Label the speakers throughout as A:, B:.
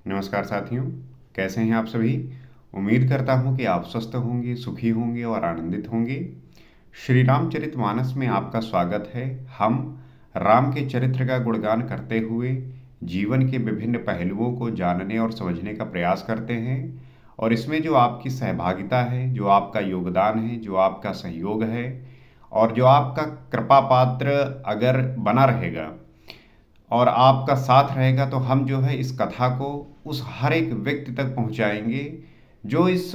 A: नमस्कार साथियों, कैसे हैं आप सभी। उम्मीद करता हूं कि आप स्वस्थ होंगे, सुखी होंगे और आनंदित होंगे। श्री रामचरितमानस में आपका स्वागत है। हम राम के चरित्र का गुणगान करते हुए जीवन के विभिन्न पहलुओं को जानने और समझने का प्रयास करते हैं। और इसमें जो आपकी सहभागिता है, जो आपका योगदान है, जो आपका सहयोग है और जो आपका कृपा पात्र अगर बना रहेगा और आपका साथ रहेगा, तो हम जो है इस कथा को उस हर एक व्यक्ति तक पहुंचाएंगे जो इस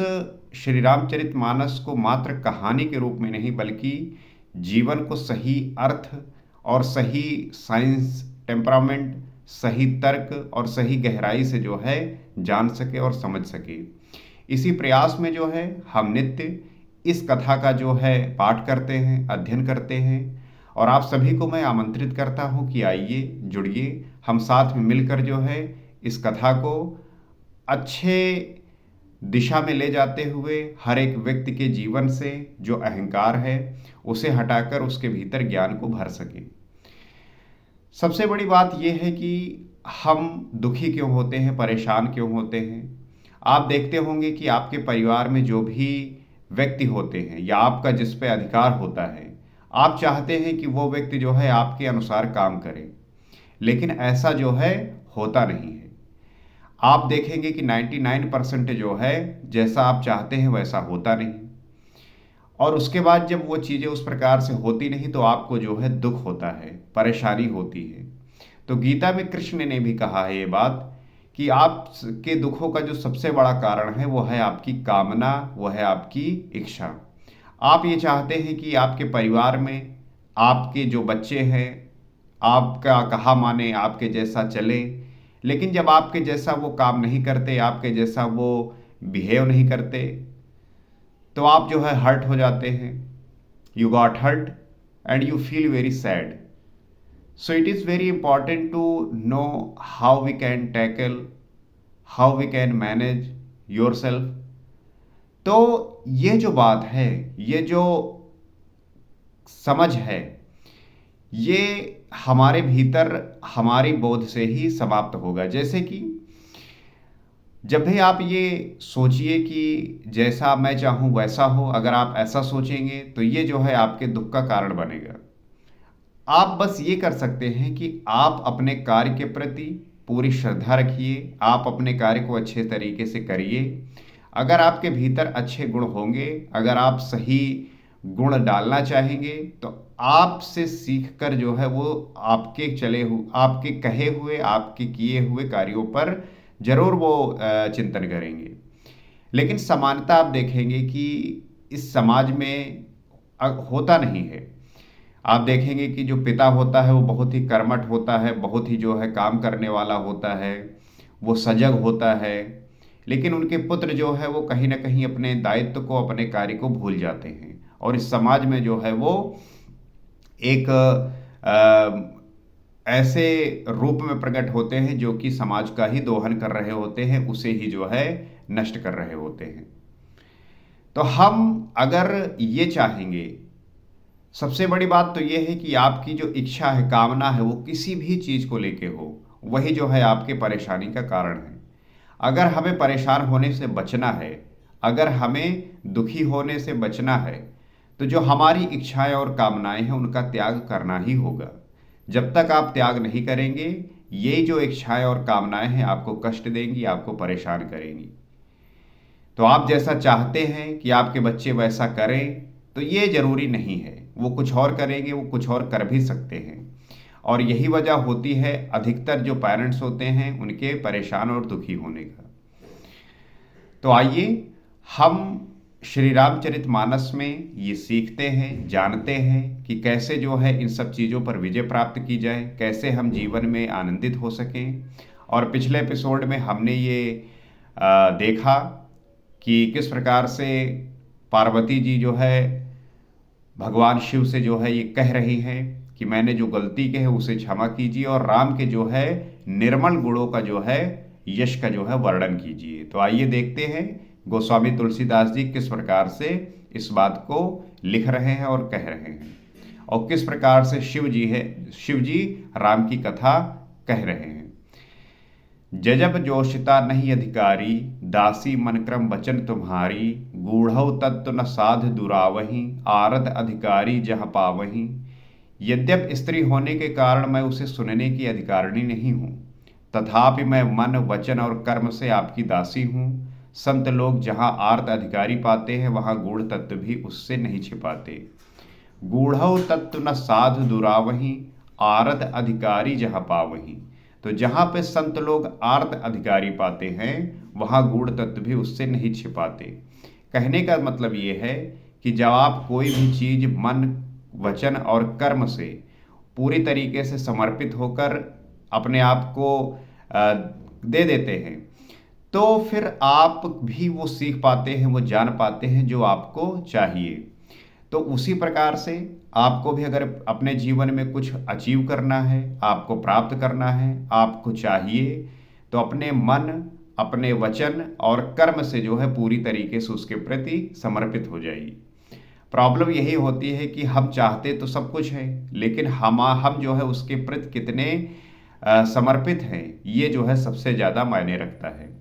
A: श्री रामचरितमानस को मात्र कहानी के रूप में नहीं, बल्कि जीवन को सही अर्थ और सही साइंस टेम्परामेंट, सही तर्क और सही गहराई से जो है जान सके और समझ सके। इसी प्रयास में जो है हम नित्य इस कथा का जो है पाठ करते हैं, अध्ययन करते हैं। और आप सभी को मैं आमंत्रित करता हूं कि आइए, जुड़िए, हम साथ में मिलकर जो है इस कथा को अच्छे दिशा में ले जाते हुए हर एक व्यक्ति के जीवन से जो अहंकार है उसे हटाकर उसके भीतर ज्ञान को भर सके। सबसे बड़ी बात यह है कि हम दुखी क्यों होते हैं, परेशान क्यों होते हैं। आप देखते होंगे कि आपके परिवार में जो भी व्यक्ति होते हैं या आपका जिस पे अधिकार होता है, आप चाहते हैं कि वो व्यक्ति जो है आपके अनुसार काम करे, लेकिन ऐसा जो है होता नहीं है। आप देखेंगे कि 99% जो है जैसा आप चाहते हैं वैसा होता नहीं। और उसके बाद जब वो चीज़ें उस प्रकार से होती नहीं तो आपको जो है दुख होता है, परेशानी होती है। तो गीता में कृष्ण ने भी कहा है ये बात कि आपके दुखों का जो सबसे बड़ा कारण है वो है आपकी कामना, वो है आपकी इच्छा। आप ये चाहते हैं कि आपके परिवार में आपके जो बच्चे हैं आपका कहा माने, आपके जैसा चले। लेकिन जब आपके जैसा वो काम नहीं करते, आपके जैसा वो बिहेव नहीं करते, तो आप जो है हर्ट हो जाते हैं। You got hurt and you feel very sad. So it is very important to know how we can tackle, how we can manage yourself. तो ये जो बात है, ये जो समझ है, ये हमारे भीतर हमारी बोध से ही समाप्त होगा। जैसे कि जब भी आप ये सोचिए कि जैसा मैं चाहूँ वैसा हो, अगर आप ऐसा सोचेंगे तो ये जो है आपके दुख का कारण बनेगा। आप बस ये कर सकते हैं कि आप अपने कार्य के प्रति पूरी श्रद्धा रखिए, आप अपने कार्य को अच्छे तरीके से करिए। अगर आपके भीतर अच्छे गुण होंगे, अगर आप सही गुण डालना चाहेंगे, तो आपसे सीख कर जो है वो आपके कहे हुए, आपके किए हुए कार्यों पर जरूर वो चिंतन करेंगे। लेकिन समानता आप देखेंगे कि इस समाज में होता नहीं है। आप देखेंगे कि जो पिता होता है वो बहुत ही कर्मठ होता है, बहुत ही जो है काम करने वाला होता है, वो सजग होता है। लेकिन उनके पुत्र जो है वो कहीं ना कहीं अपने दायित्व को, अपने कार्य को भूल जाते हैं और इस समाज में जो है वो एक ऐसे रूप में प्रकट होते हैं जो कि समाज का ही दोहन कर रहे होते हैं, उसे ही जो है नष्ट कर रहे होते हैं। तो हम अगर ये चाहेंगे, सबसे बड़ी बात तो ये है कि आपकी जो इच्छा है, कामना है, वो किसी भी चीज़ को लेके हो, वही जो है आपके परेशानी का कारण है। अगर हमें परेशान होने से बचना है, अगर हमें दुखी होने से बचना है, तो जो हमारी इच्छाएं और कामनाएं हैं उनका त्याग करना ही होगा। जब तक आप त्याग नहीं करेंगे, ये जो इच्छाएं और कामनाएं हैं आपको कष्ट देंगी, आपको परेशान करेंगी। तो आप जैसा चाहते हैं कि आपके बच्चे वैसा करें, तो ये जरूरी नहीं है। वो कुछ और करेंगे, वो कुछ और कर भी सकते हैं। और यही वजह होती है अधिकतर जो पेरेंट्स होते हैं उनके परेशान और दुखी होने का। तो आइए हम श्री रामचरितमानस में ये सीखते हैं, जानते हैं कि कैसे जो है इन सब चीज़ों पर विजय प्राप्त की जाए, कैसे हम जीवन में आनंदित हो सकें। और पिछले एपिसोड में हमने ये देखा कि किस प्रकार से पार्वती जी जो है भगवान शिव से जो है ये कह रही हैं कि मैंने जो गलती की है उसे क्षमा कीजिए और राम के जो है निर्मल गुणों का जो है, यश का जो है वर्णन कीजिए। तो आइए देखते हैं गोस्वामी तुलसीदास जी किस प्रकार से इस बात को लिख रहे हैं और कह रहे हैं और किस प्रकार से शिव जी राम की कथा कह रहे हैं। जजब जोशिता नहीं अधिकारी, दासी मन क्रम वचन तुम्हारी। गूढ़ौ तत्व न साध दुरावही, आरत अधिकारी जहाँ पावही। यद्यप स्त्री होने के कारण मैं उसे सुनने की अधिकारिणी नहीं हूँ, तथापि मैं मन वचन और कर्म से आपकी दासी हूँ। संत लोग जहाँ आर्त अधिकारी पाते हैं, वहाँ गूढ़ तत्व भी उससे नहीं छिपाते। गूढ़ौ तत्व न साधु दुरावही, आरत अधिकारी जहाँ पावही। तो जहाँ पे संत लोग आर्त अधिकारी पाते हैं, वहाँ गूढ़ तत्व भी उससे नहीं छिपाते। कहने का मतलब ये है कि जब आप कोई भी चीज मन वचन और कर्म से पूरी तरीके से समर्पित होकर अपने आप को दे देते हैं, तो फिर आप भी वो सीख पाते हैं, वो जान पाते हैं जो आपको चाहिए। तो उसी प्रकार से आपको भी अगर अपने जीवन में कुछ अचीव करना है, आपको प्राप्त करना है, आपको चाहिए, तो अपने मन, अपने वचन और कर्म से जो है पूरी तरीके से उसके प्रति समर्पित हो जाइए। प्रॉब्लम यही होती है कि हम चाहते तो सब कुछ है, लेकिन हम जो है उसके प्रति कितने समर्पित हैं, ये जो है सबसे ज़्यादा मायने रखता है।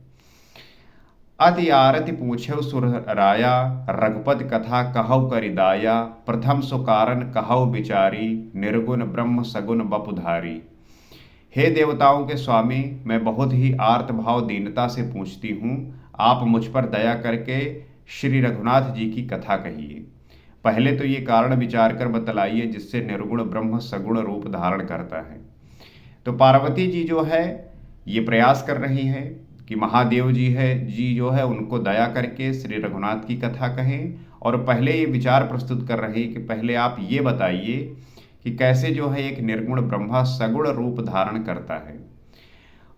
A: अति आरति पूछौ सुर राया, रघुपति कथा कहौ करिदाया। प्रथम सुकारण कहौ विचारी, निर्गुण ब्रह्म सगुण बपुधारी। हे देवताओं के स्वामी, मैं बहुत ही आर्त भाव दीनता से पूछती हूँ, आप मुझ पर दया करके श्री रघुनाथ जी की कथा कहिए। पहले तो ये कारण विचार कर बतलाइए जिससे निर्गुण ब्रह्म सगुण रूप धारण करता है। तो पार्वती जी जो है ये प्रयास कर रही हैं कि महादेव जी जो है उनको दया करके श्री रघुनाथ की कथा कहें, और पहले ये विचार प्रस्तुत कर रहे हैं कि पहले आप ये बताइए कि कैसे जो है एक निर्गुण ब्रह्मा सगुण रूप धारण करता है।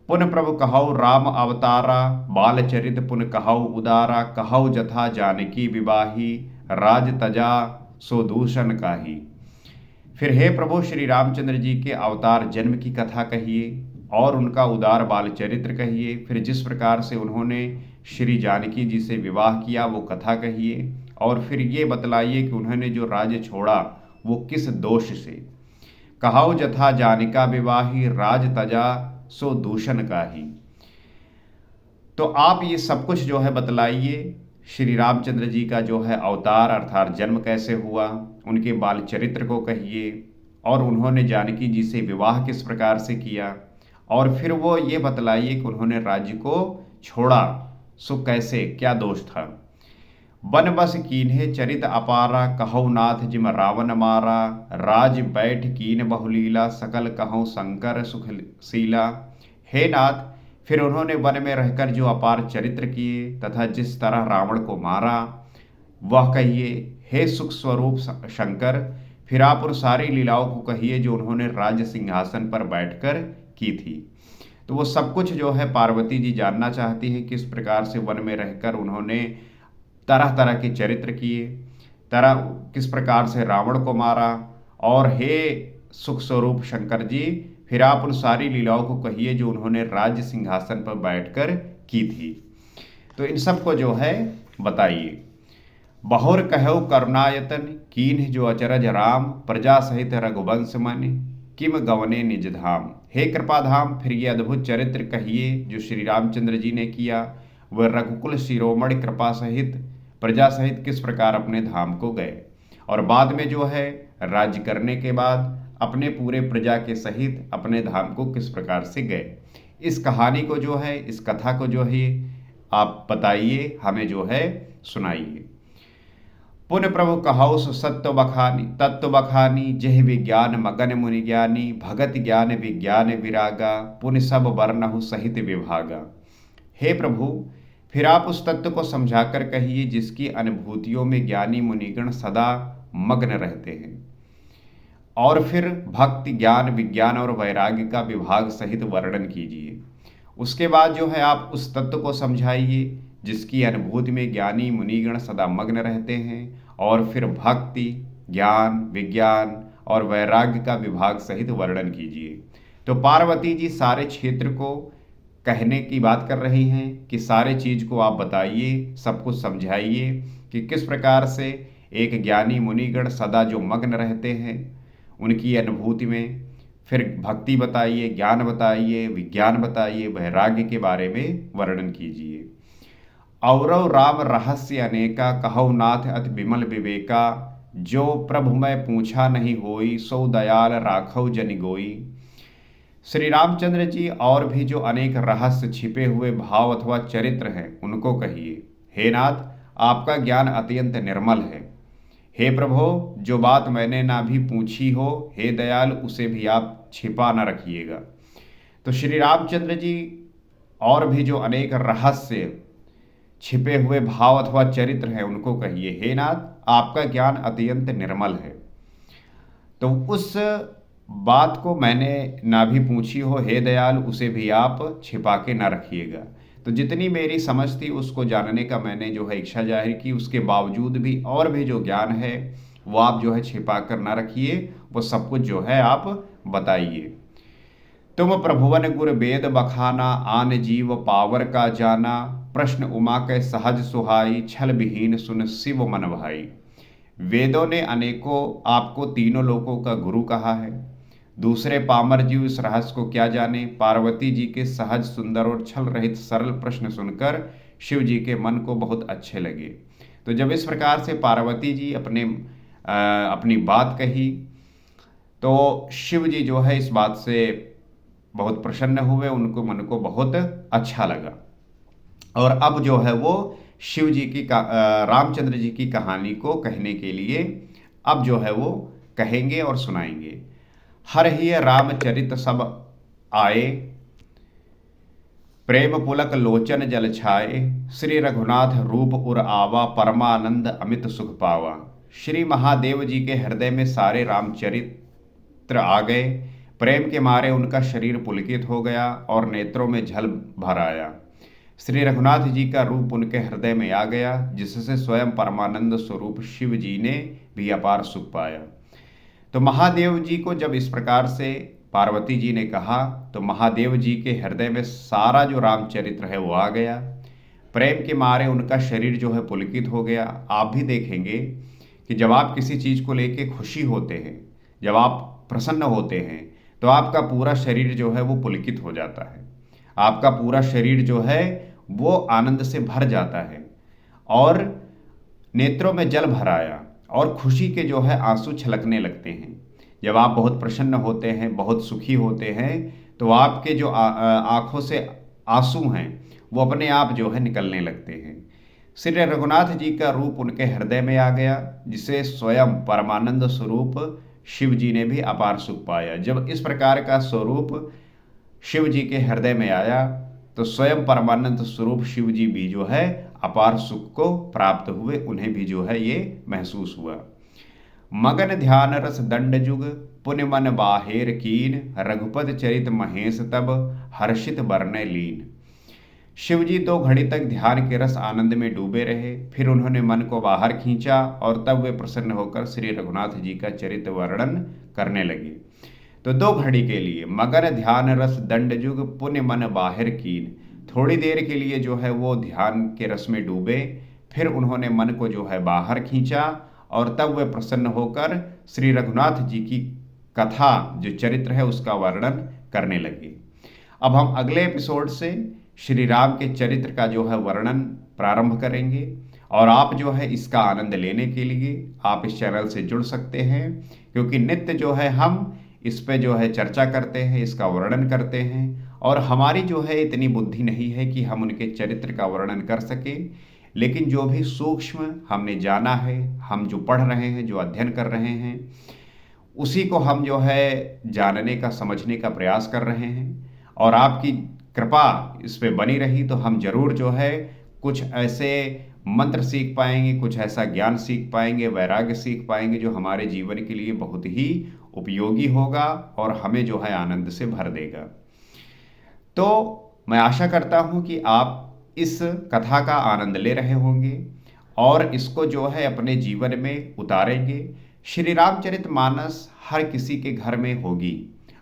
A: पुन प्रभु कहौ राम अवतारा, बाल चरित पुन कहौ उदारा। कहौ जथा जानकी विवाही, राज तजा सो दूषण काही। फिर हे प्रभु श्री रामचंद्र जी के अवतार जन्म की कथा कहिए और उनका उदार बाल चरित्र कहिए। फिर जिस प्रकार से उन्होंने श्री जानकी जी से विवाह किया वो कथा कहिए, और फिर ये बतलाइए कि उन्होंने जो राज्य छोड़ा वो किस दोष से। कहाऊ जथा जानिका विवाही, राज तजा सो दूषण काही। तो आप ये सब कुछ जो है बतलाइए, श्री रामचंद्र जी का जो है अवतार अर्थात जन्म कैसे हुआ, उनके बाल चरित्र को कहिए, और उन्होंने जानकी जी से विवाह किस प्रकार से किया, और फिर वो ये बतलाइए कि उन्होंने राज्य को छोड़ा सो कैसे, क्या दोष था। बन बस कीन्हे चरित अपारा, कहौ नाथ जिम रावण मारा। राज बैठ कीन बहुलीला, सकल कहौ शंकर सुखशीला। हे नाथ, फिर उन्होंने वन में रहकर जो अपार चरित्र किए तथा जिस तरह रावण को मारा वह कहिए। हे सुख स्वरूप शंकर, फिर आप उन सारी लीलाओं को कहिए जो उन्होंने राज्य सिंहासन पर बैठकर की थी। तो वो सब कुछ जो है पार्वती जी जानना चाहती हैं, किस प्रकार से वन में रहकर उन्होंने तरह तरह के चरित्र किए, किस प्रकार से रावण को मारा। और हे सुख स्वरूप शंकर जी, फिर आप उन सारी लीलाओं को कहिए जो उन्होंने राज्य सिंहासन पर बैठकर की थी। तो इन सब को जो है बताइए। बहुर कहौ करुणायतन, कीन्ह जो अचरज राम। प्रजा सहित रघुवंश मन, किम गवने निज धाम। हे कृपाधाम, फिर ये अद्भुत चरित्र कहिए जो श्री रामचंद्र जी ने किया। वह रघुकुल शिरोमणि कृपा सहित प्रजा सहित किस प्रकार अपने धाम को गए, और बाद में जो है राज्य करने के बाद अपने पूरे प्रजा के सहित अपने धाम को किस प्रकार से गए। इस कहानी को जो है, इस कथा को जो है आप बताइए, हमें जो है सुनाइए। पुण्य प्रभु कहाउ सत्व बखानी तत्व बखानी, जह विज्ञान मगन मुनि ज्ञानी। भगत ज्ञान विज्ञान विरागा, पुण्य सब वर्णहु सहित विभागा। हे प्रभु, फिर आप उस तत्व को समझाकर कहिए जिसकी अनुभूतियों में ज्ञानी मुनिगण सदा मग्न रहते हैं, और फिर भक्ति ज्ञान विज्ञान और वैराग्य का विभाग सहित वर्णन कीजिए। उसके बाद जो है आप उस तत्व को समझाइए जिसकी अनुभूति में ज्ञानी मुनिगण सदा मग्न रहते हैं, और फिर भक्ति ज्ञान विज्ञान और वैराग्य का विभाग सहित वर्णन कीजिए। तो पार्वती जी सारे क्षेत्र को कहने की बात कर रही हैं कि सारे चीज को आप बताइए, सब कुछ समझाइए कि किस प्रकार से एक ज्ञानी मुनिगण सदा जो मग्न रहते हैं उनकी अनुभूति में, फिर भक्ति बताइए, ज्ञान बताइए, विज्ञान बताइए, वैराग्य के बारे में वर्णन कीजिए। औरव राम रहस्य अनेका, कहौ नाथ अति विमल विवेका। जो प्रभु मैं पूछा नहीं होई, सो दयाल राखौ जनि गोई। श्री रामचंद्र जी और भी जो अनेक रहस्य छिपे हुए भाव अथवा चरित्र हैं उनको कहिए। हे नाथ, आपका ज्ञान अत्यंत निर्मल है। हे प्रभो, जो बात मैंने ना भी पूछी हो, हे दयाल, उसे भी आप छिपा न रखिएगा। तो श्री रामचंद्र जी और भी जो अनेक रहस्य छिपे हुए भाव अथवा चरित्र हैं उनको कहिए। हे नाथ, आपका ज्ञान अत्यंत निर्मल है। तो उस बात को मैंने ना भी पूछी हो, हे दयाल, उसे भी आप छिपा के ना रखिएगा। तो जितनी मेरी समझ थी उसको जानने का मैंने जो है इच्छा जाहिर की, उसके बावजूद भी और भी जो ज्ञान है वो आप जो है छिपा कर ना रखिए, वो सब कुछ जो है आप बताइए। तुम प्रभुवन गुर वेद बखाना, आन जीव पावर का जाना। प्रश्न उमा के सहज सुहाई, छल विहीन सुन शिव मन भाई। वेदों ने अनेकों आपको तीनों लोकों का गुरु कहा है। दूसरे पामर जीव इस रहस्य को क्या जाने। पार्वती जी के सहज, सुंदर और छल रहित सरल प्रश्न सुनकर शिव जी के मन को बहुत अच्छे लगे। तो जब इस प्रकार से पार्वती जी अपनी बात कही तो शिव जी जो है इस बात से बहुत प्रसन्न हुए, उनको मन को बहुत अच्छा लगा। और अब जो है वो शिव जी की रामचंद्र जी की कहानी को कहने के लिए अब जो है वो कहेंगे और सुनाएंगे। हर ही रामचरित सब आए, प्रेम पुलक लोचन जल छाए। श्री रघुनाथ रूप उर आवा, परमानंद अमित सुख पावा। श्री महादेव जी के हृदय में सारे रामचरित्र आ गए। प्रेम के मारे उनका शरीर पुलकित हो गया और नेत्रों में झल भर आया। श्री रघुनाथ जी का रूप उनके हृदय में आ गया, जिससे स्वयं परमानंद स्वरूप शिव जी ने भी अपार सुख पाया। तो महादेव जी को जब इस प्रकार से पार्वती जी ने कहा तो महादेव जी के हृदय में सारा जो रामचरित्र है वो आ गया। प्रेम के मारे उनका शरीर जो है पुलकित हो गया। आप भी देखेंगे कि जब आप किसी चीज़ को लेके खुशी होते हैं, जब आप प्रसन्न होते हैं, तो आपका पूरा शरीर जो है वो पुलकित हो जाता है। आपका पूरा शरीर जो है वो आनंद से भर जाता है और नेत्रों में जल भर आया और खुशी के जो है आंसू छलकने लगते हैं। जब आप बहुत प्रसन्न होते हैं, बहुत सुखी होते हैं, तो आपके जो आंखों से आंसू हैं वो अपने आप जो है निकलने लगते हैं। श्री रघुनाथ जी का रूप उनके हृदय में आ गया, जिसे स्वयं परमानंद स्वरूप शिव जी ने भी अपार सुख पाया। जब इस प्रकार का स्वरूप शिव जी के हृदय में आया तो स्वयं परमानंद स्वरूप शिव जी भी जो है अपार सुख को प्राप्त हुए, उन्हें भी जो है ये महसूस हुआ। मगन ध्यान रस दंड जुग, पुण्य मन बाहेर कीन। रघुपत चरित महेश तब, हर्षित बरने लीन। शिव जी 2 घड़ी तक ध्यान के रस आनंद में डूबे रहे। फिर उन्होंने मन को बाहर खींचा और तब वे प्रसन्न होकर श्री रघुनाथ जी का चरित्र वर्णन करने लगे। तो 2 घड़ी के लिए मगन ध्यान रस दंड जुग, पुण्य मन बाहिर कीन। थोड़ी देर के लिए जो है वो ध्यान के रस में डूबे, फिर उन्होंने मन को जो है बाहर खींचा और तब वे प्रसन्न होकर श्री रघुनाथ जी की कथा जो चरित्र है उसका वर्णन करने लगे। अब हम अगले एपिसोड से श्री राम के चरित्र का जो है वर्णन प्रारंभ करेंगे और आप जो है इसका आनंद लेने के लिए आप इस चैनल से जुड़ सकते हैं, क्योंकि नित्य जो है हम इस पे जो है चर्चा करते हैं, इसका वर्णन करते हैं और हमारी जो है इतनी बुद्धि नहीं है कि हम उनके चरित्र का वर्णन कर सकें। लेकिन जो भी सूक्ष्म हमने जाना है, हम जो पढ़ रहे हैं, जो अध्ययन कर रहे हैं, उसी को हम जो है जानने का, समझने का प्रयास कर रहे हैं। और आपकी कृपा इस पे बनी रही तो हम जरूर जो है कुछ ऐसे मंत्र सीख पाएंगे, कुछ ऐसा ज्ञान सीख पाएंगे, वैराग्य सीख पाएंगे जो हमारे जीवन के लिए बहुत ही उपयोगी होगा और हमें जो है आनंद से भर देगा। तो मैं आशा करता हूं कि आप इस कथा का आनंद ले रहे होंगे और इसको जो है अपने जीवन में उतारेंगे। श्री रामचरितमानस हर किसी के घर में होगी।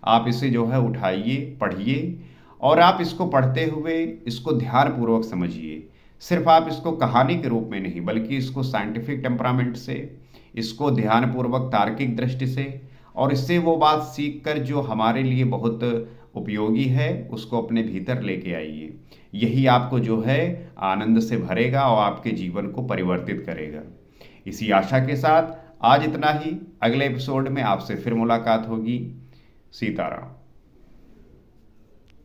A: आप इसे जो है उठाइए, पढ़िए और आप इसको पढ़ते हुए इसको ध्यानपूर्वक समझिए। सिर्फ आप इसको कहानी के रूप में नहीं, बल्कि इसको साइंटिफिक टेम्परामेंट से, इसको ध्यानपूर्वक तार्किक दृष्टि से और इससे वो बात सीख कर जो हमारे लिए बहुत उपयोगी है उसको अपने भीतर लेके आइए। यही आपको जो है आनंद से भरेगा और आपके जीवन को परिवर्तित करेगा। इसी आशा के साथ आज इतना ही। अगले एपिसोड में आपसे फिर मुलाकात होगी। सीताराम।